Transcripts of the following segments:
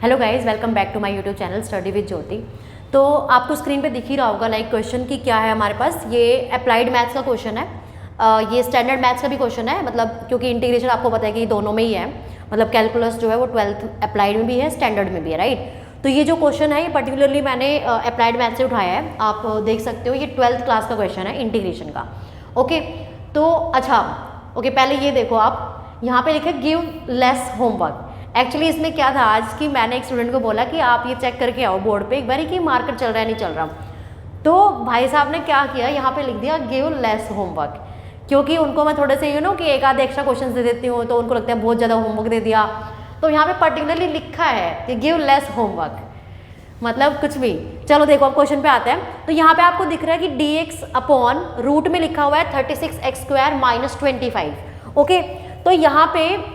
Hello guys, welcome back to my YouTube channel study with Jyoti. तो आपको screen पे दिख ही रहा होगा लाइक क्वेश्चन की क्या है हमारे पास। ये अप्लाइड मैथ्स का क्वेश्चन है, ये स्टैंडर्ड मैथ्स का भी क्वेश्चन है, मतलब क्योंकि इंटीग्रेशन आपको पता है कि दोनों में ही है, मतलब कैलकुलस जो है वो 12th अप्लाइड में भी है, स्टैंडर्ड में भी है, राइट। तो ये जो क्वेश्चन है ये पर्टिकुलरली मैंने अप्लाइड मैथ्स से उठाया है, आप देख सकते हो। ये 12th क्लास का क्वेश्चन है इंटीग्रेशन का। ओके, तो अच्छा ओके, पहले ये देखो आप यहाँ पे लिखे गिव लेस होमवर्क। एक्चुअली इसमें क्या था आज कि मैंने एक स्टूडेंट को बोला कि आप ये चेक करके आओ बोर्ड पे एक बार कि मार्कर चल रहा है नहीं चल रहा। तो भाई साहब ने क्या किया, यहाँ पे लिख दिया गिव लेस होमवर्क, क्योंकि उनको मैं थोड़े से कि एक आध एक्स्ट्रा क्वेश्चन दे देती हूँ तो उनको लगता है बहुत ज़्यादा होमवर्क दे दिया। तो यहाँ पे पर्टिकुलरली लिखा है कि गिव लेस होमवर्क, मतलब कुछ भी। चलो देखो अब क्वेश्चन पे आते हैं। तो यहाँ पे आपको दिख रहा है कि dx अपॉन रूट में लिखा हुआ है 36x² - 25। ओके, तो यहाँ पे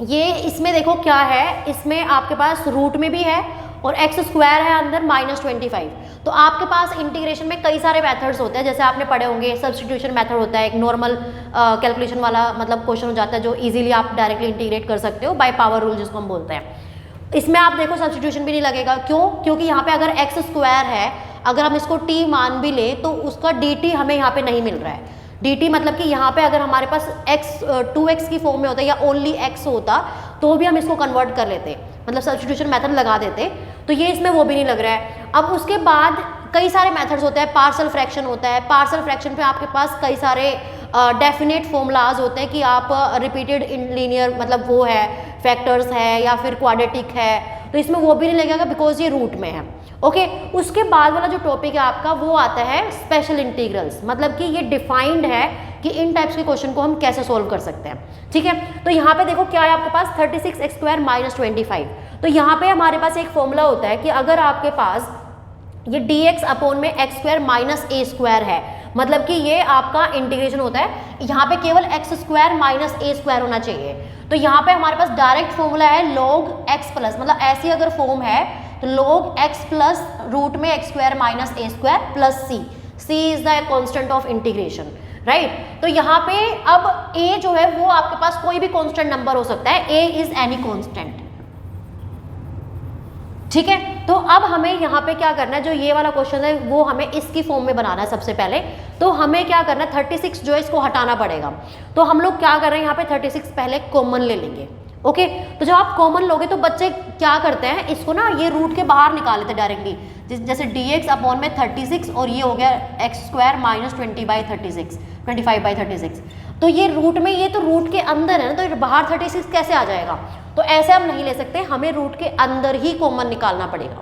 ये इसमें देखो क्या है, इसमें आपके पास रूट में भी है और x² है अंदर -25। तो आपके पास इंटीग्रेशन में कई सारे मेथड्स होते हैं, जैसे आपने पढ़े होंगे सब्स्टिट्यूशन मेथड होता है, एक नॉर्मल कैलकुलेशन वाला मतलब क्वेश्चन हो जाता है जो इजीली आप डायरेक्टली इंटीग्रेट कर सकते हो बाय पावर रूल जिसको हम बोलते हैं। इसमें आप देखो सब्स्टिट्यूशन भी नहीं लगेगा, क्यों? क्योंकि यहाँ पे अगर x² है, अगर हम इसको t मान भी ले तो उसका dt हमें यहाँ पे नहीं मिल रहा है। dt मतलब कि यहाँ पे अगर हमारे पास2x की फॉर्म में होता या ओनली x होता तो भी हम इसको कन्वर्ट कर लेते, मतलब सब्स्टिट्यूशन मेथड लगा देते। तो ये इसमें वो भी नहीं लग रहा है। अब उसके बाद कई सारे मेथड्स होते हैं, पार्सल फ्रैक्शन होता है। पार्सल फ्रैक्शन पे आपके पास कई सारे डेफिनेट फॉर्मूलाज होते हैं कि आप रिपीटेड इन लीनियर मतलब वो है फैक्टर्स है या फिर क्वाड्रेटिक है, तो इसमें वो भी नहीं लगेगा बिकॉज ये रूट में है। ओके, उसके बाद वाला जो टॉपिक है आपका वो आता है स्पेशल इंटीग्रल्स, मतलब कि ये डिफाइंड है कि इन टाइप्स के क्वेश्चन को हम कैसे सोल्व कर सकते हैं। ठीक है, तो यहाँ पे देखो क्या है आपके पास 36x² - 25। तो यहाँ पे हमारे पास एक फॉर्मूला होता है कि अगर आपके पास ये dx अपॉन में x² - a² है, मतलब कि ये आपका इंटीग्रेशन होता है, यहाँ पे केवल x² - a² होना चाहिए। तो यहाँ पे हमारे पास डायरेक्ट फॉर्मूला है log x प्लस, मतलब ऐसी अगर फॉर्म है तो log x प्लस रूट में x² - a² plus c is the constant of integration, right. तो यहाँ पे अब a जो है वो आपके पास कोई भी कांस्टेंट नंबर हो सकता है, a इज एनी कांस्टेंट। ठीक है, तो अब हमें यहाँ पे क्या करना है, जो ये वाला क्वेश्चन है वो हमें इसकी फॉर्म में बनाना है। सबसे पहले तो हमें क्या करना है, 36 जो है इसको हटाना पड़ेगा। तो हम लोग क्या कर रहे हैं, यहाँ पे 36 पहले कॉमन ले लेंगे। ओके, तो जब आप कॉमन लोगे तो बच्चे क्या करते हैं, इसको ना ये रूट के बाहर निकाल लेते डायरेक्टली, जैसे dx अपॉन में 36 और ये हो गया x² - 25/36। तो ये रूट में, ये तो रूट के अंदर है ना, तो बाहर 36 कैसे आ जाएगा? तो ऐसे हम नहीं ले सकते, हमें रूट के अंदर ही कॉमन निकालना पड़ेगा।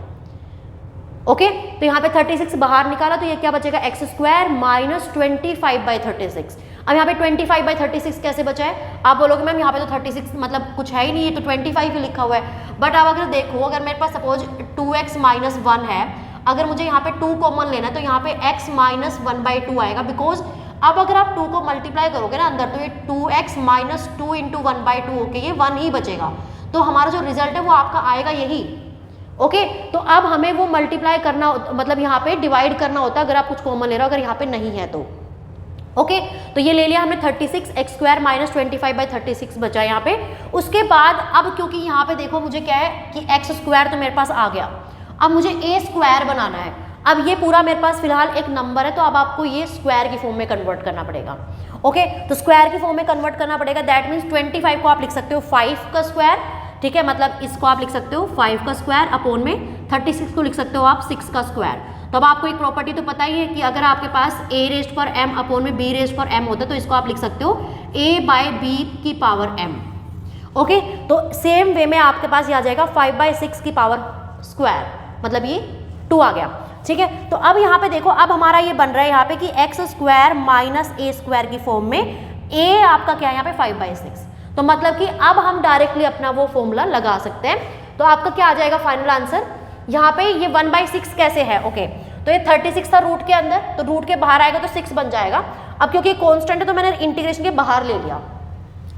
ओके, तो यहाँ पे 36 बाहर निकाला तो ये क्या बचेगा, x² - 25/36। अब यहाँ पे 25/36 कैसे बचा है? आप बोलोगे मैम यहाँ पे तो 36 मतलब कुछ है ही नहीं, है तो 25 ही लिखा हुआ है। बट अब अगर देखो, अगर मेरे पास सपोज 2x - 1 है, अगर मुझे यहाँ पे 2 कॉमन लेना है तो यहाँ पे x - 1/2 आएगा, बिकॉज अब अगर आप 2 को मल्टीप्लाई करोगे ना अंदर तो ये 2x - 2 × 1/2 होके ये 1 ही बचेगा। तो हमारा जो रिजल्ट है वो आपका आएगा यही। ओके, तो अब हमें वो मल्टीप्लाई करना, मतलब यहाँ पे डिवाइड करना होता है अगर आप कुछ कॉमन ले रहे हो, अगर यहाँ पे नहीं है तो। ओके, तो ये ले लिया हमने 36x² - 25/36 बचा यहाँ पे। उसके बाद अब क्योंकि यहाँ पे देखो मुझे क्या है कि x² तो मेरे पास आ गया, अब मुझे a² बनाना है। अब ये पूरा मेरे पास फिलहाल एक नंबर है, तो अब आपको ये स्क्वायर की फॉर्म में कन्वर्ट करना पड़ेगा। ओके, तो स्क्वायर की फॉर्म में कन्वर्ट करना पड़ेगा, दैट मीन्स 25 को आप लिख सकते हो 5 का स्क्वायर। ठीक है, मतलब इसको आप लिख सकते हो 5 का स्क्वायर अपॉन में 36 को लिख सकते हो आप 6 का स्क्वायर। तो अब आपको एक प्रॉपर्टी तो पता ही है कि अगर आपके पास a⁻m अपॉन में b⁻m होता है तो इसको आप लिख सकते हो a/b⁻m। ओके, तो सेम वे में आपके पास ये आ जाएगा 5/6 की पावर स्क्वायर, मतलब ये 2 आ गया। ठीक है, तो अब यहाँ पे देखो, अब हमारा ये बन रहा है यहाँ पे कि x² - a² की फॉर्म में a आपका क्या है यहाँ पे 5/6। तो मतलब कि अब हम डायरेक्टली अपना वो फॉर्मूला लगा सकते हैं। तो आपका क्या आ जाएगा फाइनल आंसर, यहाँ पे ये 1/6 कैसे है? ओके, तो ये 36 था रूट के अंदर, तो रूट के बाहर आएगा तो 6 बन जाएगा। अब क्योंकि कांस्टेंट है तो मैंने इंटीग्रेशन के बाहर ले लिया।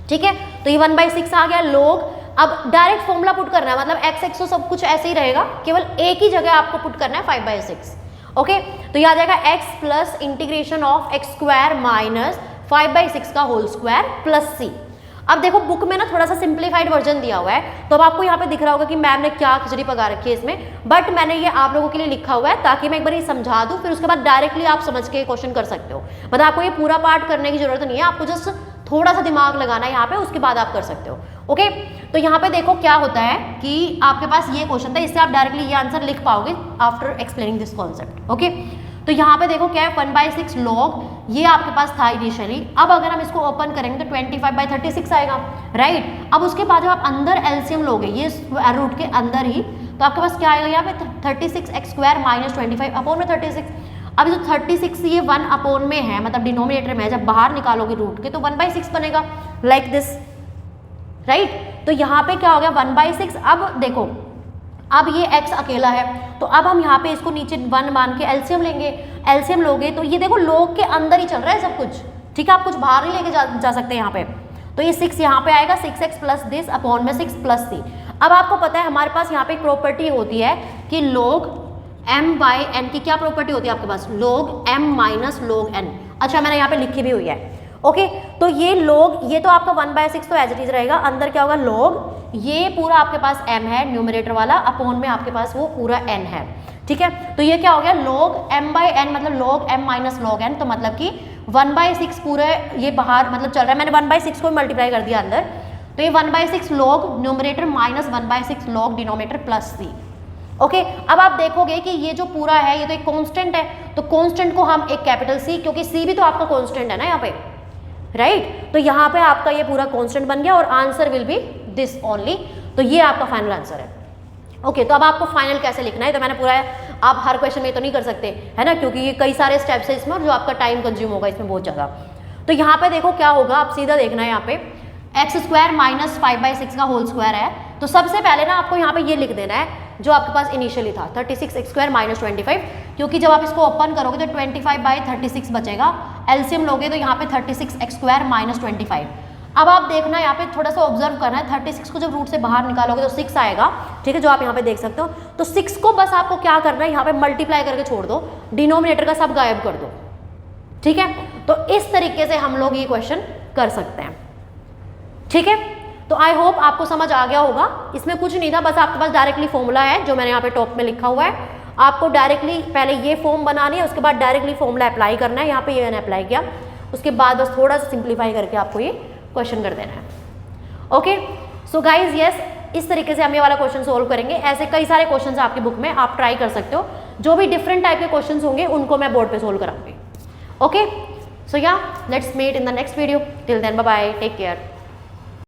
ठीक है, तो ये 1/6 आ गया log। अब डायरेक्ट फॉर्मूला पुट करना है, मतलब x तो सब कुछ ऐसे ही रहेगा, केवल एक ही जगह आपको पुट करना है 5/6। ओके, तो ये आ जाएगा x plus integration of x² - 5/6 का होल स्क्वायर प्लस c। अब देखो बुक में ना थोड़ा सा सिंप्लीफाइड वर्जन दिया हुआ है, तो अब आपको यहाँ पे दिख रहा होगा कि मैम ने क्या खिचड़ी पका रखी है इसमें, बट मैंने ये आप लोगों के लिए लिखा हुआ है ताकि मैं एक बार ये समझा दूँ, फिर उसके बाद डायरेक्टली आप समझ के क्वेश्चन कर सकते हो। मतलब आपको ये पूरा पार्ट करने की जरूरत नहीं है, आपको जस्ट थोड़ा सा दिमाग लगाना है यहाँ पे, उसके बाद आप कर सकते हो। ओके, तो यहाँ पे देखो क्या होता है कि आपके पास ये क्वेश्चन था, इससे आप डायरेक्टली ये आंसर लिख पाओगे after explaining this concept. Okay, तो यहाँ पे देखो क्या है 1/6 log, ये आपके पास था इनिशियली। अब अगर हम इसको ओपन करेंगे तो 25/36 आएगा, राइट। अब उसके बाद जब आप अंदर एलसीएम लोगे ये रूट के अंदर ही, तो आपके पास क्या आएगा यहाँ पे 36x² - 25/36। अब जो 36 ये 1 अपॉन में है, मतलब डिनोमिनेटर में है, जब बाहर निकालोगे रूट के तो 1/6 बनेगा, लाइक दिस, राइट। तो यहाँ पे क्या हो गया 1/6। अब देखो अब ये x अकेला है, तो अब हम यहाँ पे इसको नीचे 1 मान के एलसीएम लेंगे। एलसीएम लोगे तो ये देखो log के अंदर ही चल रहा है सब कुछ, ठीक है, आप कुछ बाहर नहीं लेके जा सकते यहाँ पे। तो ये 6 यहाँ पे आएगा, 6x प्लस दिस अपॉन में 6 प्लस c। अब आपको पता है हमारे पास यहाँ पे एक प्रॉपर्टी होती है कि log m/n की क्या प्रॉपर्टी होती है आपके पास, log m minus log n। अच्छा, मैंने यहाँ पे लिखी भी हुई है। ओके, तो ये log, ये तो आपका 1/6 तो एज इट इज रहेगा, अंदर क्या होगा log, ये पूरा आपके पास m है न्यूमरेटर वाला, अपॉन में आपके पास वो पूरा n है, ठीक है। तो ये क्या हो गया log m/n, मतलब log m minus log n, तो मतलब कि 1/6 पूरे ये बाहर मतलब चल रहा है, मैंने 1/6 को मल्टीप्लाई कर दिया अंदर, तो ये 1/6 log numerator minus 1/6 log denominator plus c। Okay, अब आप देखोगे कि ये जो पूरा है ये तो एक कांस्टेंट है, तो कांस्टेंट को हम एक कैपिटल C, क्योंकि C भी तो आपका कांस्टेंट है ना यहाँ पे, राइट। तो यहाँ पे आपका ये पूरा कांस्टेंट बन गया और answer will be this only. तो ये आपका फाइनल आंसर है। ओके, तो अब आपको फाइनल कैसे लिखना है, तो मैंने पूरा आप हर क्वेश्चन में तो नहीं कर सकते है ना, क्योंकि ये कई सारे स्टेप्स है इसमें और जो आपका टाइम कंज्यूम होगा इसमें बहुत ज़्यादा। तो यहाँ पे देखो क्या होगा, आप सीधा देखना है यहाँ पे x² माइनस 5/6 का होल स्क्वायर है, तो सबसे पहले ना आपको यहाँ पे ये लिख देना है जो आपके पास इनिशियली था 36x² माइनस 25, क्योंकि जब आप इसको ओपन करोगे तो 25/36 बचेगा, एलसीएम लोगे तो यहाँ पे 36x² माइनस 25। अब आप देखना यहाँ पे थोड़ा सा ऑब्जर्व करना है, 36 को जब रूट से बाहर निकालोगे तो 6 आएगा, ठीक है, जो आप यहाँ पे देख सकते हो। तो 6 को बस आपको क्या करना है, यहाँ पे मल्टीप्लाई करके छोड़ दो, डिनोमिनेटर का सब गायब कर दो, ठीक है। तो इस तरीके से हम लोग ये क्वेश्चन कर सकते हैं, ठीक है। तो आई होप आपको समझ आ गया होगा, इसमें कुछ नहीं था, बस आपके पास डायरेक्टली फॉर्मूला है जो मैंने यहाँ पे टॉप में लिखा हुआ है, आपको डायरेक्टली पहले ये फॉर्म बनानी है, उसके बाद डायरेक्टली फॉर्मूला अप्लाई करना है, यहाँ पे ये मैंने अप्लाई किया, उसके बाद बस थोड़ा सा सिंप्लीफाई करके आपको ये क्वेश्चन कर देना है। ओके, सो गाइज यस, इस तरीके से हम ये वाला क्वेश्चन सोल्व करेंगे। ऐसे कई सारे क्वेश्चन है आपकी बुक में, आप ट्राई कर सकते हो, जो भी डिफरेंट टाइप के क्वेश्चन होंगे उनको मैं बोर्ड पे सोल्व कराऊंगी। ओके, सो या let's meet in the next video, till then bye bye, take care.